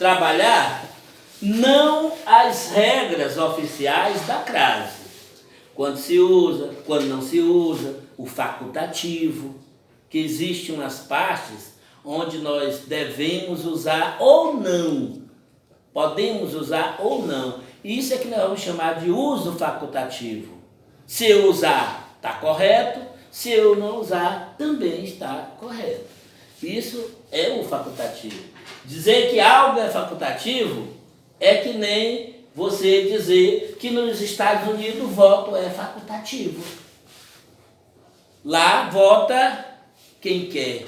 trabalhar não as regras oficiais da crase. Quando se usa, quando não se usa, o facultativo, que existem umas partes onde nós devemos usar ou não, podemos usar ou não. Isso é que nós vamos chamar de uso facultativo. Se eu usar, está correto. Se eu não usar, também está correto. Isso é o facultativo. Dizer que algo é facultativo é que nem você dizer que nos Estados Unidos o voto é facultativo. Lá vota quem quer,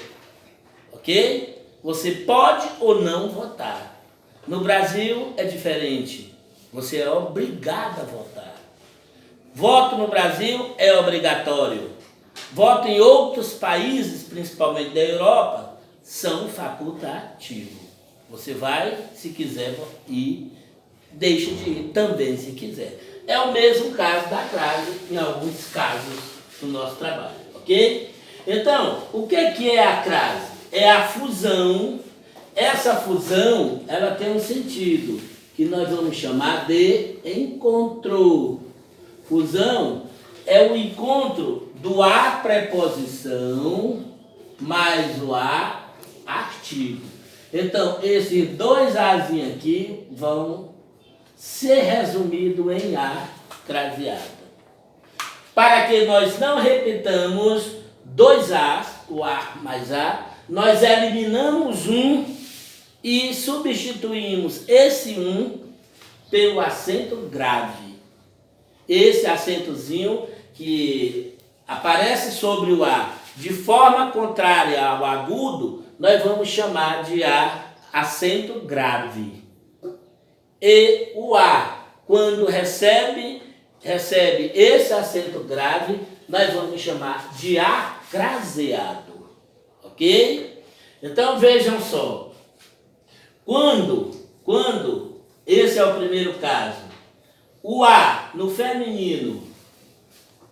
ok? Você pode ou não votar. No Brasil é diferente. Você é obrigado a votar. Voto no Brasil é obrigatório. Voto em outros países, principalmente da Europa, são facultativos. Você vai se quiser e deixa de ir também se quiser. É o mesmo caso da crase em alguns casos do nosso trabalho, ok? Então, o que é a crase? É a fusão. Essa fusão, ela tem um sentido que nós vamos chamar de encontro. Fusão é o encontro do a preposição mais o a artigo. Então, esses dois azinhos aqui vão ser resumidos em a craseada. Para que nós não repitamos dois as, o a mais a, nós eliminamos um e substituímos esse um pelo acento grave. Esse acentozinho que aparece sobre o a de forma contrária ao agudo, nós vamos chamar de a acento grave. E o a, quando recebe esse acento grave, nós vamos chamar de a craseado. Ok? Então vejam só. Quando esse é o primeiro caso, o a no feminino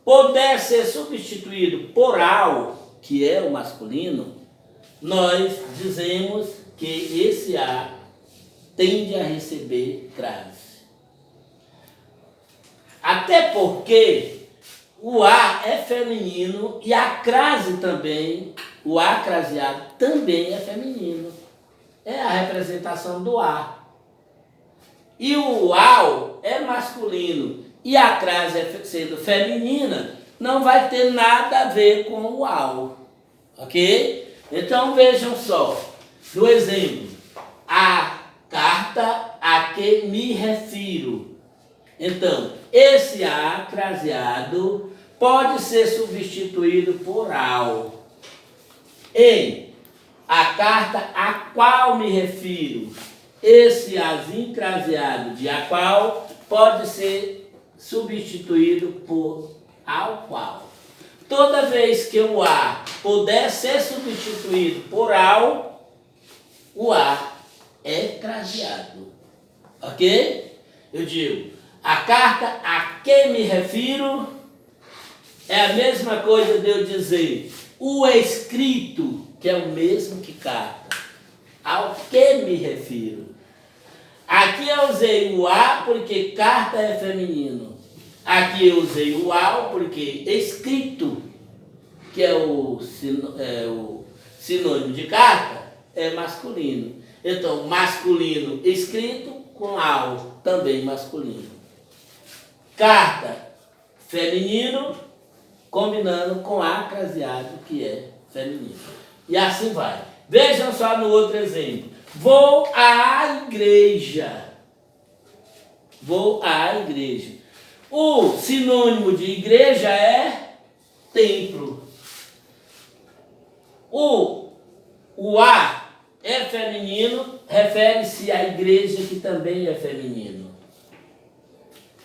puder ser substituído por ao, que é o masculino, nós dizemos que esse a tende a receber crase. Até porque o a é feminino e a crase também, o a craseado também é feminino. É a representação do a. E o ao é masculino e a crase sendo feminina, não vai ter nada a ver com o ao. Ok? Então vejam só, no exemplo, a carta a que me refiro. Então, esse a craseado pode ser substituído por ao. Em a carta a qual me refiro, esse azinho craseado de a qual pode ser substituído por ao qual. Toda vez que o a puder ser substituído por ao, o a é craseado. Ok? Eu digo, a carta a que me refiro é a mesma coisa de eu dizer o escrito, que é o mesmo que carta, ao que me refiro. Aqui eu usei o a porque carta é feminino. Aqui eu usei o ao porque escrito, que é o sinônimo de carta, é masculino. Então, masculino escrito com ao, também masculino. Carta, feminino, combinando com a craseado, que é feminino. E assim vai. Vejam só no outro exemplo. Vou à igreja. Vou à igreja. O sinônimo de igreja é templo. O a é feminino, refere-se à igreja, que também é feminino.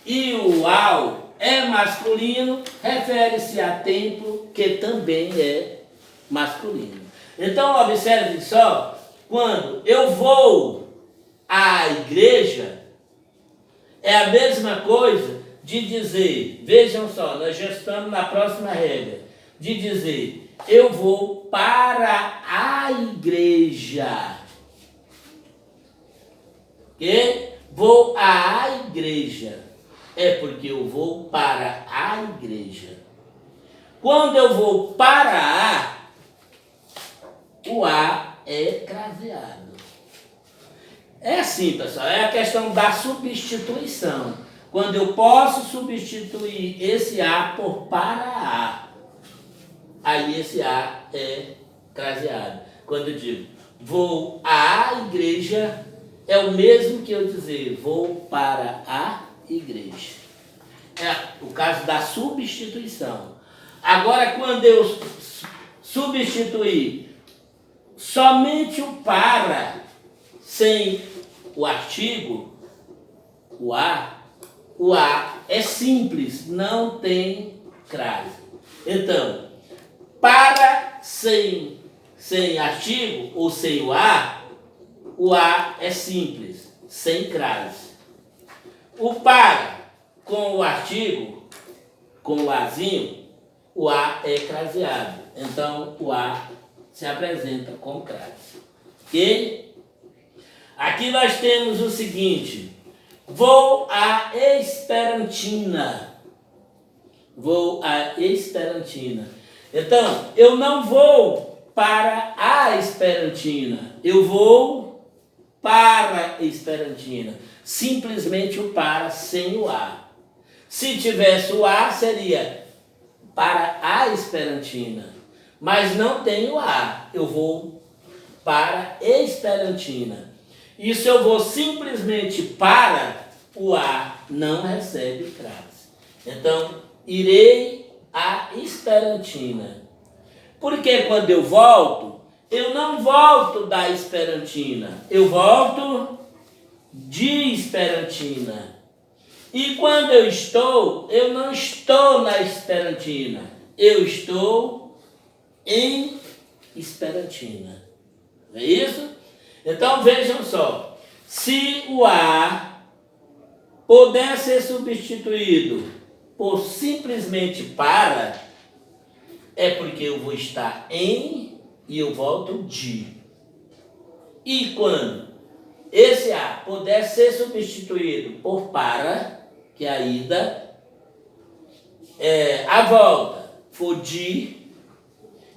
E o ao é masculino, refere-se a templo, que também é masculino. Então, observe só, quando eu vou à igreja, é a mesma coisa de dizer, vejam só, nós já estamos na próxima regra, de dizer, eu vou para a igreja. ok? Vou à igreja. É porque eu vou para a igreja. Quando eu vou para o A é craseado. É assim, pessoal, é a questão da substituição. Quando eu posso substituir esse A por para A, aí esse A é craseado. Quando eu digo vou à igreja, é o mesmo que eu dizer vou para a igreja. É o caso da substituição. Agora, quando eu substituir somente o para sem o artigo, o A é simples, não tem crase. Então, para sem artigo ou sem o A é simples, sem crase. O para com o artigo, com o Azinho, o A é craseado. Então, o A se apresenta com crase. Ok? Aqui nós temos o seguinte: vou à Esperantina. Vou à Esperantina. Então, eu não vou para a Esperantina. Eu vou para a Esperantina. Simplesmente o para sem o A. Se tivesse o A, seria para a Esperantina. Mas não tem o A. Eu vou para a Esperantina. E se eu vou simplesmente para, o A não recebe crase. Então, irei à Esperantina. Porque quando eu volto, eu não volto da Esperantina. Eu volto de Esperantina. E quando eu não estou na Esperantina. Eu estou em Esperantina. Não é isso? Então vejam só. Se o A puder ser substituído por simplesmente para, é porque eu vou estar em e eu volto de. E quando esse A puder ser substituído por para, que é a ida, a volta for de,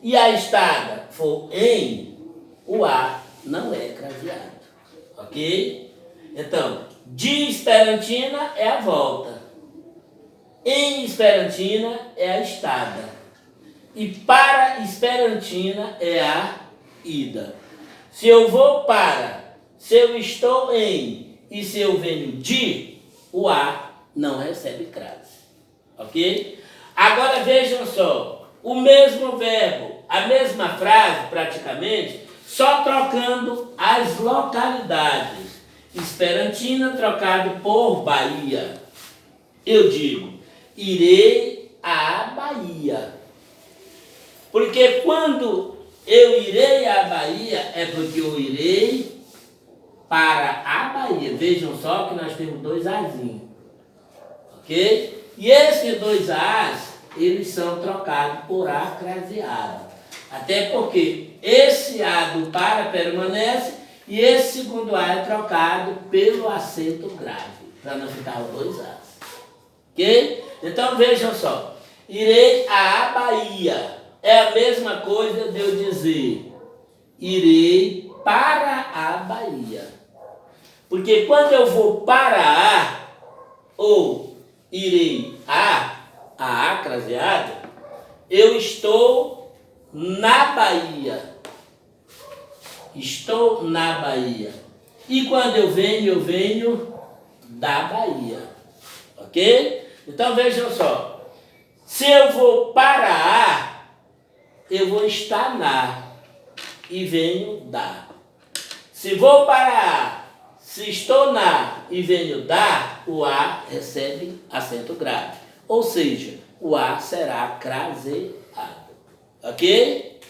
e a estada for em, o A não é craseado. Ok? Então, de Esperantina é a volta. Em Esperantina é a estada. E para Esperantina é a ida. Se eu vou para, se eu estou em e se eu venho de, o A não recebe crase. Ok? Agora vejam só, o mesmo verbo, a mesma frase praticamente, só trocando as localidades. Esperantina trocado por Bahia. Eu digo, irei à Bahia. Porque quando eu irei à Bahia, é porque eu irei para a Bahia. Vejam só que nós temos dois azinhos. Ok? E esses dois As, eles são trocados por A craseado. Até porque esse A do para permanece e esse segundo A é trocado pelo acento grave, para não ficar os dois As. Ok? Então vejam só. Irei à Bahia. É a mesma coisa de eu dizer irei para a Bahia. Porque quando eu vou para A, ou irei a A craseado, eu estou na Bahia. Estou na Bahia. E quando eu venho da Bahia. Ok? Então vejam só. Se eu vou para A, eu vou estar na e venho da. Se vou para A, se estou na e venho da, o A recebe acento grave. Ou seja, o A será craseado. Ok?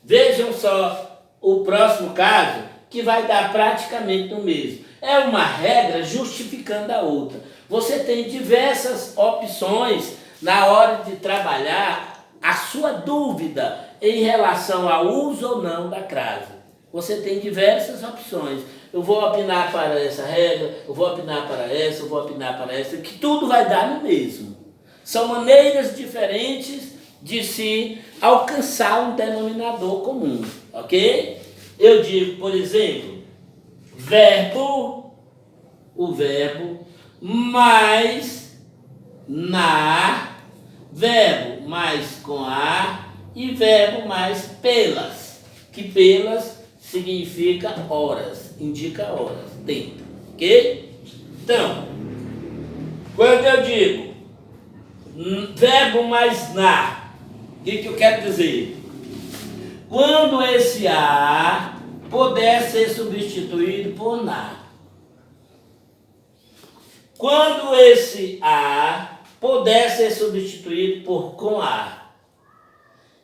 Vejam só o próximo caso, que vai dar praticamente no mesmo. É uma regra justificando a outra. Você tem diversas opções na hora de trabalhar a sua dúvida em relação ao uso ou não da crase. Você tem diversas opções. eu vou opinar para essa regra, eu vou opinar para essa, eu vou opinar para essa, que tudo vai dar no mesmo. São maneiras diferentes de se alcançar um denominador comum, ok? Eu digo, por exemplo, o verbo mais na, verbo mais com a e verbo mais pelas, que pelas significa horas, indica horas, tempo, ok? Então, quando eu digo verbo mais na, o que eu quero dizer? Quando esse a puder ser substituído por na. Quando esse a puder ser substituído por com a.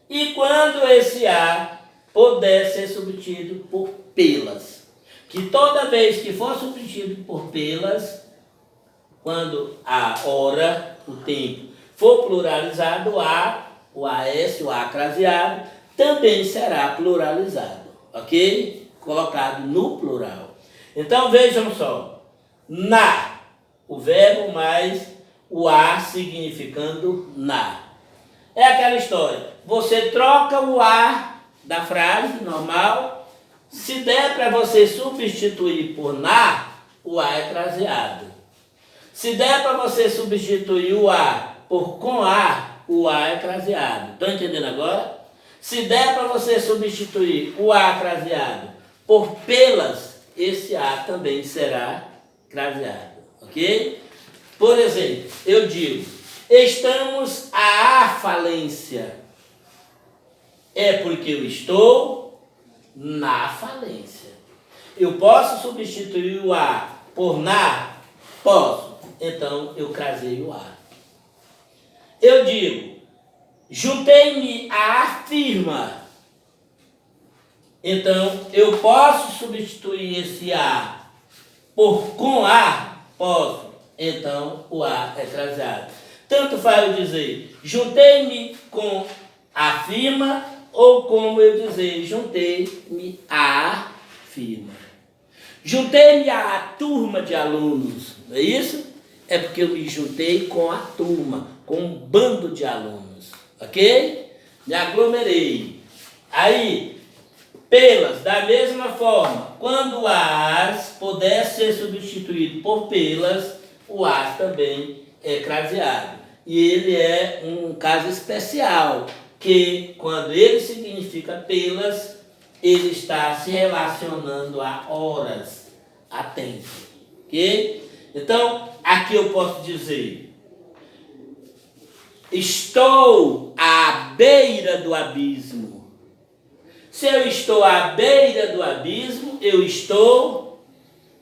E quando esse a puder ser substituído por pelas. Que toda vez que for substituído por pelas, quando a hora, o tempo, for pluralizado, o AS, o A craseado, também será pluralizado, ok? Colocado no plural. Então vejam só, na, o verbo mais o A significando na. É aquela história, você troca o A da frase normal, se der para você substituir por na, o A é craseado. Se der para você substituir o A por com a, o A é craseado. Estão entendendo agora? Se der para você substituir o A craseado por pelas, esse A também será craseado. Ok? Por exemplo, eu digo, estamos à falência. É porque eu estou na falência. Eu posso substituir o A por na? Posso. Então, eu crasei o A. Eu digo, juntei-me à firma. Então, eu posso substituir esse A por com A? Posso. Então, o A é craseado. Tanto faz eu dizer, juntei-me com a firma, ou como eu dizer, juntei-me à firma. Juntei-me à turma de alunos, não é isso? É porque eu me juntei com a turma, com um bando de alunos, ok? Me aglomerei. Aí, pelas, da mesma forma, quando o as puder ser substituído por pelas, o as também é craseado. E ele é um caso especial, que quando ele significa pelas, ele está se relacionando a horas, a tempo, ok? Então, aqui eu posso dizer, estou à beira do abismo. Se eu estou à beira do abismo, eu estou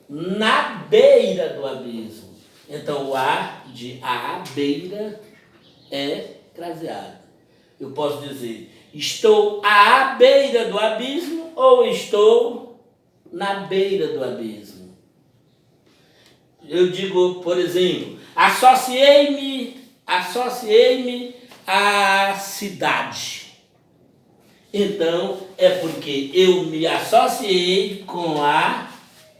na beira do abismo. Então, o A de à beira é craseado. Eu posso dizer, estou à beira do abismo ou estou na beira do abismo. Eu digo, por exemplo, associei-me à cidade. Então, é porque eu me associei com a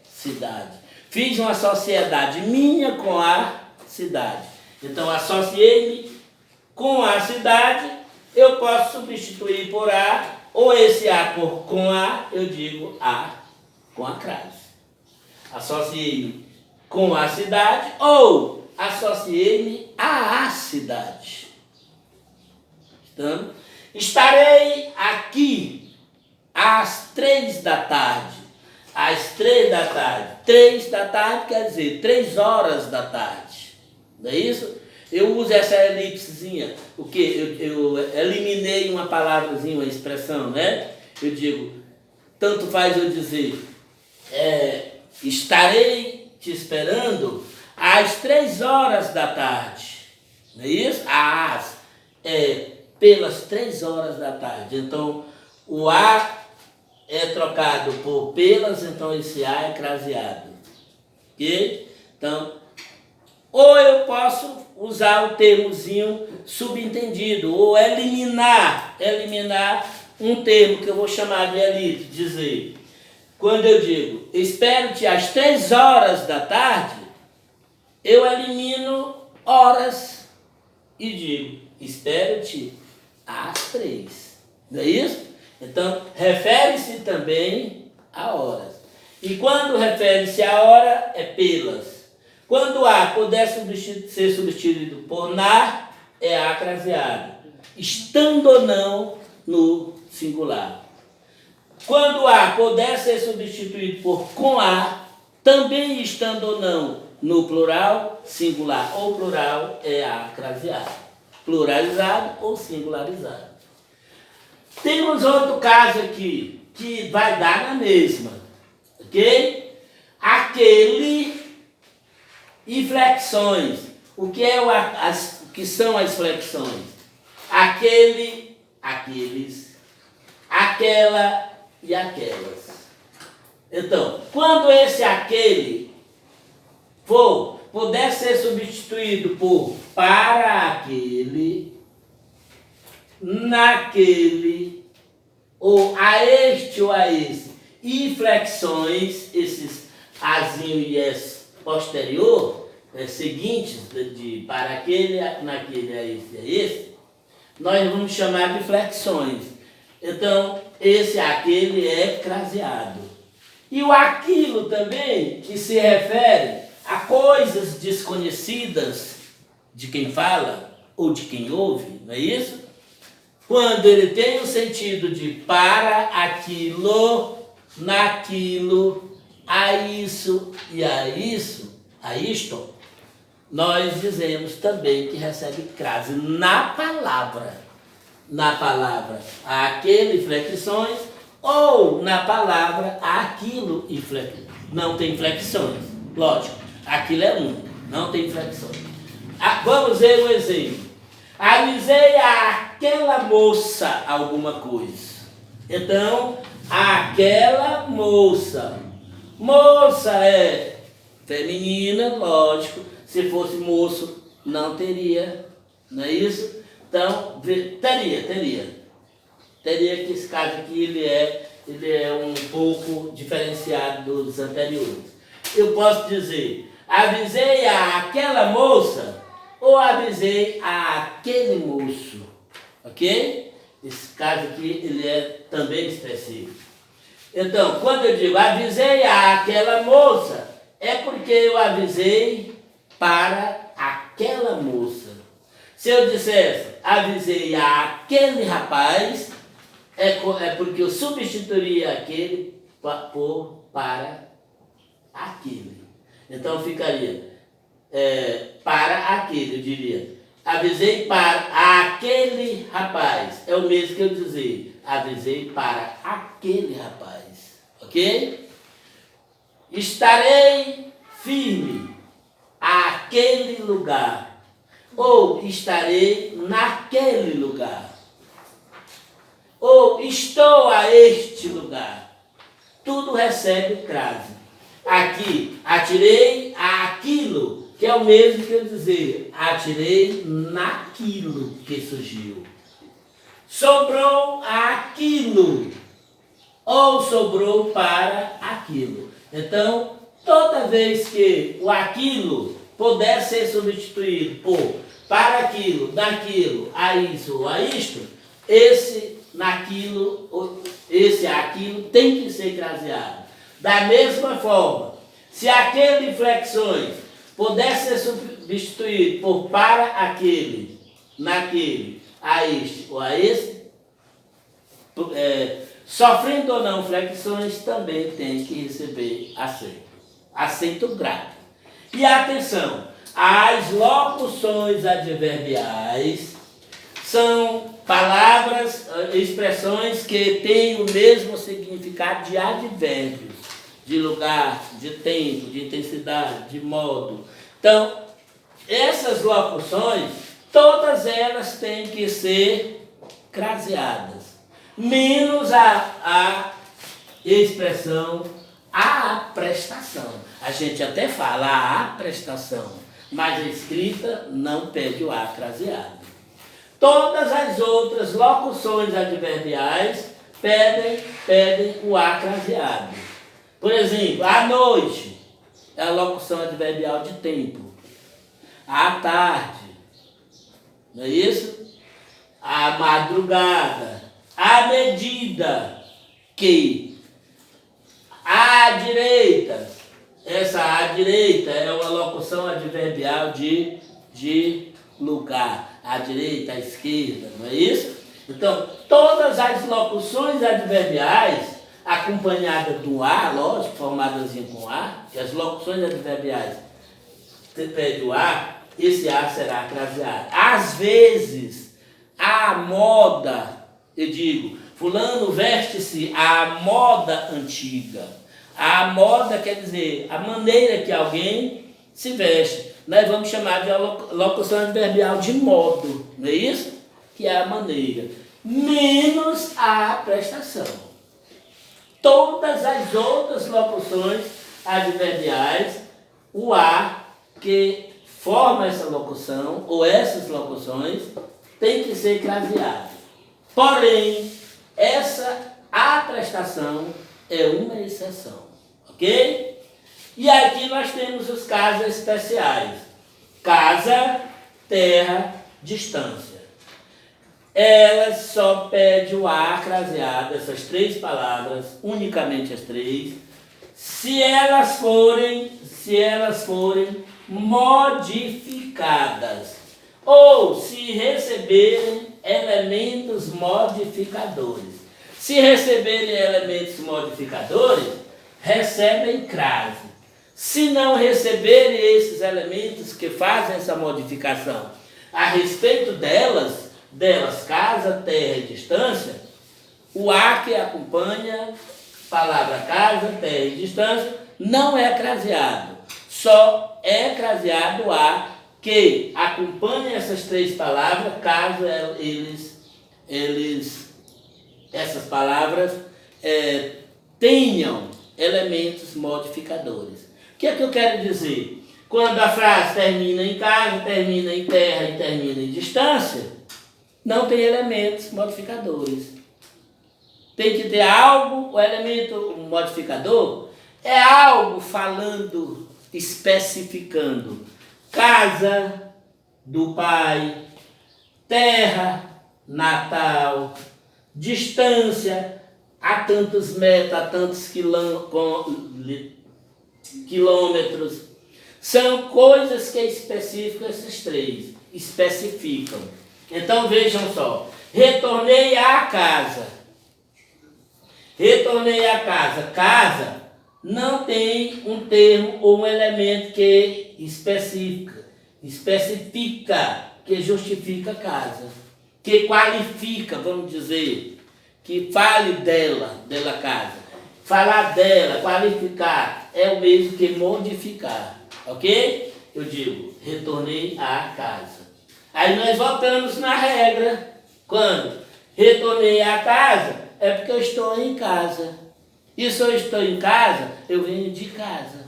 cidade. Fiz uma sociedade minha com a cidade. Então, associei-me com a cidade, eu posso substituir por a, ou esse a por com a, eu digo a com a crase. Associei-me com a cidade ou associei-me à cidade. Então, estarei aqui às 3 da tarde. Às 3 da tarde. 3 da tarde quer dizer 3 horas da tarde. Não é isso? Eu uso essa elipsezinha. O quê? Eu eliminei uma palavrazinha, uma expressão, né? Eu digo, tanto faz eu dizer, estarei te esperando às 3 horas da tarde. Não é isso? Às, pelas 3 horas da tarde. Então, o A é trocado por pelas, então esse A é craseado. Ok? Então, ou eu posso usar o termozinho subentendido, ou eliminar um termo que eu vou chamar de elite, dizer, Quando eu digo espero-te às 3 horas da tarde, eu elimino horas e digo espero-te às 3. Não é isso? Então, refere-se também a horas. E quando refere-se a hora, é pelas. Quando a puder ser substituído por na, é a craseado, estando ou não no singular. Quando a puder ser substituído por com a, também estando ou não no plural, singular ou plural, é a craseado. Pluralizado ou singularizado. Temos outro caso aqui, que vai dar na mesma, ok? Aquele e flexões. O que são as flexões? Aquele, aqueles, aquela e aquelas. Então, quando esse aquele puder ser substituído por para aquele, naquele, ou a este ou a esse, e flexões, esses azinho e es posterior, seguintes, de para aquele, naquele, a esse, nós vamos chamar de flexões. Então, esse aquele é craseado. E o aquilo também, que se refere a coisas desconhecidas de quem fala ou de quem ouve, não é isso? Quando ele tem o sentido de para aquilo, naquilo, a isso e a isto, nós dizemos também que recebe crase na palavra. Na palavra, aquele flexões, ou na palavra, aquilo e flexões. Não tem flexões, lógico. Aquilo é um, não tem flexões. Vamos ver um exemplo. Avisei àquela moça alguma coisa. Então, aquela moça. Moça é feminina, lógico. Se fosse moço, não teria. Não é isso? Então, teria. Teria que esse caso aqui, ele é um pouco diferenciado dos anteriores. Eu posso dizer, avisei àquela moça, ou avisei àquele moço, ok? Esse caso aqui, ele é também expressivo. Então, quando eu digo avisei àquela moça, é porque eu avisei para aquela moça. Se eu dissesse avisei àquele rapaz, é porque eu substituiria aquele por para aquele. Então ficaria para aquele, eu diria. Avisei para aquele rapaz. É o mesmo que eu dizer. Avisei para aquele rapaz. Ok? Estarei firme àquele lugar. Ou estarei naquele lugar. Ou estou a este lugar. Tudo recebe crase. Aqui, atirei aquilo, que é o mesmo que eu dizer, atirei naquilo que surgiu. Sobrou aquilo, ou sobrou para aquilo. Então, toda vez que o aquilo puder ser substituído por para aquilo, daquilo, a isso ou a isto, esse naquilo, esse aquilo tem que ser craseado. Da mesma forma, se aquele flexões puder ser substituído por para aquele, naquele, a este ou a esse, sofrendo ou não flexões, também tem que receber acento. Acento grave. E atenção, as locuções adverbiais são palavras, expressões que têm o mesmo significado de advérbios, de lugar, de tempo, de intensidade, de modo. Então, essas locuções, todas elas têm que ser craseadas, menos a expressão a prestação. A gente até fala a prestação, mas a escrita não pede o a craseado. Todas as outras locuções adverbiais pedem o a craseado. Por exemplo, à noite é a locução adverbial de tempo. À tarde, não é isso? À madrugada, à medida que, à direita, essa à direita é uma locução adverbial de lugar, à direita, à esquerda, não é isso? Então, todas as locuções adverbiais, acompanhadas do A, lógico, formadas com A, que as locuções adverbiais pede o A, esse A será craseado. Às vezes, a moda, eu digo, fulano veste-se à moda antiga. A moda quer dizer a maneira que alguém se veste. Nós vamos chamar de locução adverbial de modo, não é isso? Que é a maneira. Menos a prestação. Todas as outras locuções adverbiais, o A que forma essa locução, ou essas locuções, tem que ser craseado. Porém, essa aprestação é uma exceção. Ok? E aqui nós temos os casos especiais. Casa, terra, distância. Elas só pede o A craseado, essas três palavras, unicamente as três, se elas forem modificadas ou se receberem elementos modificadores. Se receberem elementos modificadores, recebem crase. Se não receberem esses elementos que fazem essa modificação a respeito delas, casa, terra e distância, o A que acompanha palavra casa, terra e distância não é craseado. Só é craseado o A que acompanha essas três palavras, caso essas palavras tenham elementos modificadores. O que é que eu quero dizer? Quando a frase termina em casa, termina em terra e termina em distância, não tem elementos modificadores. Tem que ter algo, o elemento modificador é algo falando, especificando. Casa do pai, terra, natal, distância, a tantos metros, a tantos quilômetros. São coisas que especificam esses três, especificam. Então vejam só, retornei à casa. Retornei à casa. Casa não tem um termo ou um elemento que especifica, que justifica casa, que qualifica, vamos dizer, que fale dela casa. Falar dela, qualificar, é o mesmo que modificar, ok? Eu digo, retornei à casa. Aí nós voltamos na regra. Quando retornei à casa, é porque eu estou em casa. E se eu estou em casa, eu venho de casa.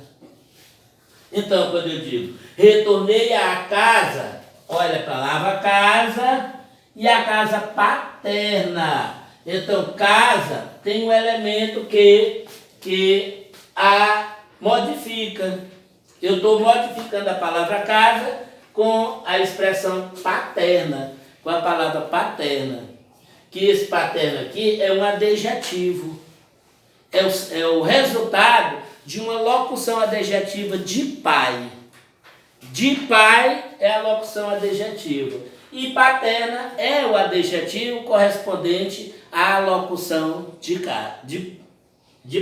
Então, quando eu digo, retornei à casa, olha a palavra casa e a casa paterna. Então, casa tem um elemento que a modifica. Eu estou modificando a palavra casa com a expressão paterna, com a palavra paterna. Que esse paterno aqui é um adjetivo. É o resultado de uma locução adjetiva de pai. De pai é a locução adjetiva. E paterna é o adjetivo correspondente à locução de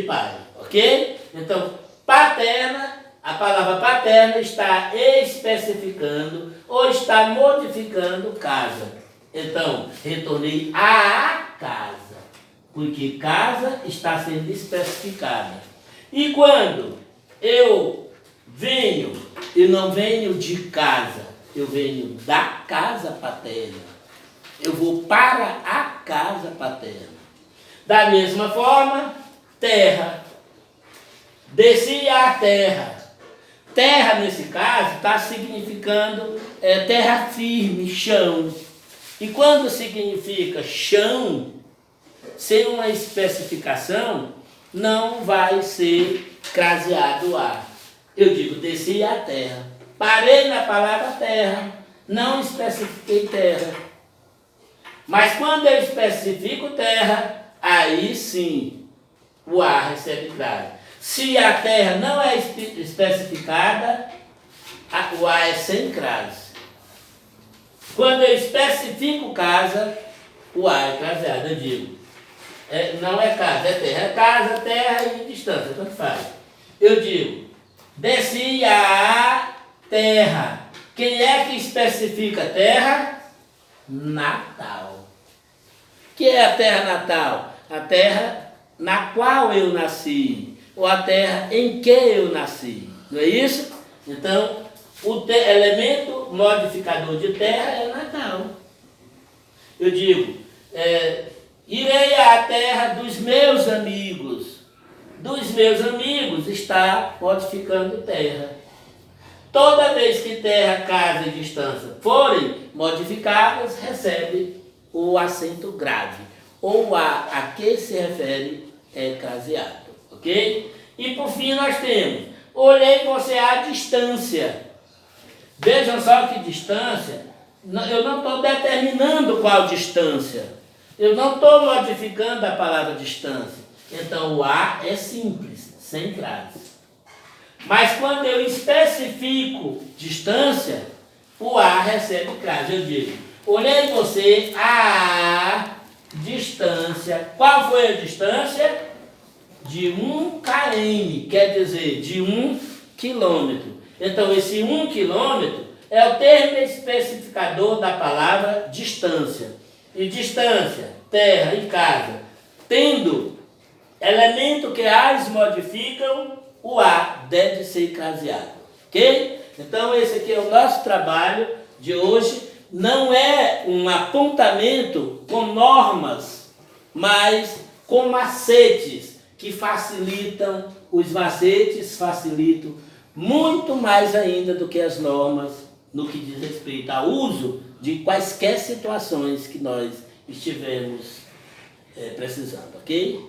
pai. Ok? Então, paterna, a palavra paterna está especificando ou está modificando casa. Então, retornei à casa, porque casa está sendo especificada. E quando eu venho, eu não venho de casa, eu venho da casa paterna. Eu vou para a casa paterna. Da mesma forma, terra. Desci à terra. Terra, nesse caso, está significando terra firme, chão. E quando significa chão, sem uma especificação, não vai ser craseado o A. Eu digo, desci a terra. Parei na palavra terra, não especifiquei terra. Mas quando eu especifico terra, aí sim o A recebe crase. Se a terra não é especificada, o A é sem crase. Quando eu especifico casa, o A é craseado. Eu digo, não é casa, é terra. É casa, terra e distância, tanto faz. Eu digo, desci a terra. Quem é que especifica terra? Natal. O que é a terra natal? A terra na qual eu nasci, ou a terra em que eu nasci. Não é isso? Então, o elemento modificador de terra é natal. Eu digo, irei à terra dos meus amigos. Dos meus amigos está modificando terra. Toda vez que terra, casa e distância forem modificadas, recebe o acento grave. Ou a que se refere é craseado. Ok? E por fim nós temos, olhei você à distância. Vejam só que distância, eu não estou determinando qual distância. Eu não estou modificando a palavra distância. Então o A é simples, sem crase. Mas quando eu especifico distância, o A recebe crase. Eu digo, olhei você a distância. Qual foi a distância? De 1 km, quer dizer, de 1 quilômetro. Então esse 1 quilômetro é o termo especificador da palavra distância. E distância, terra e casa, tendo elemento que as modificam, o A deve ser craseado. Ok? Então esse aqui é o nosso trabalho de hoje. Não é um apontamento com normas, mas com macetes que facilitam, os macetes facilitam muito mais ainda do que as normas no que diz respeito ao uso de quaisquer situações que nós estivermos precisando, ok?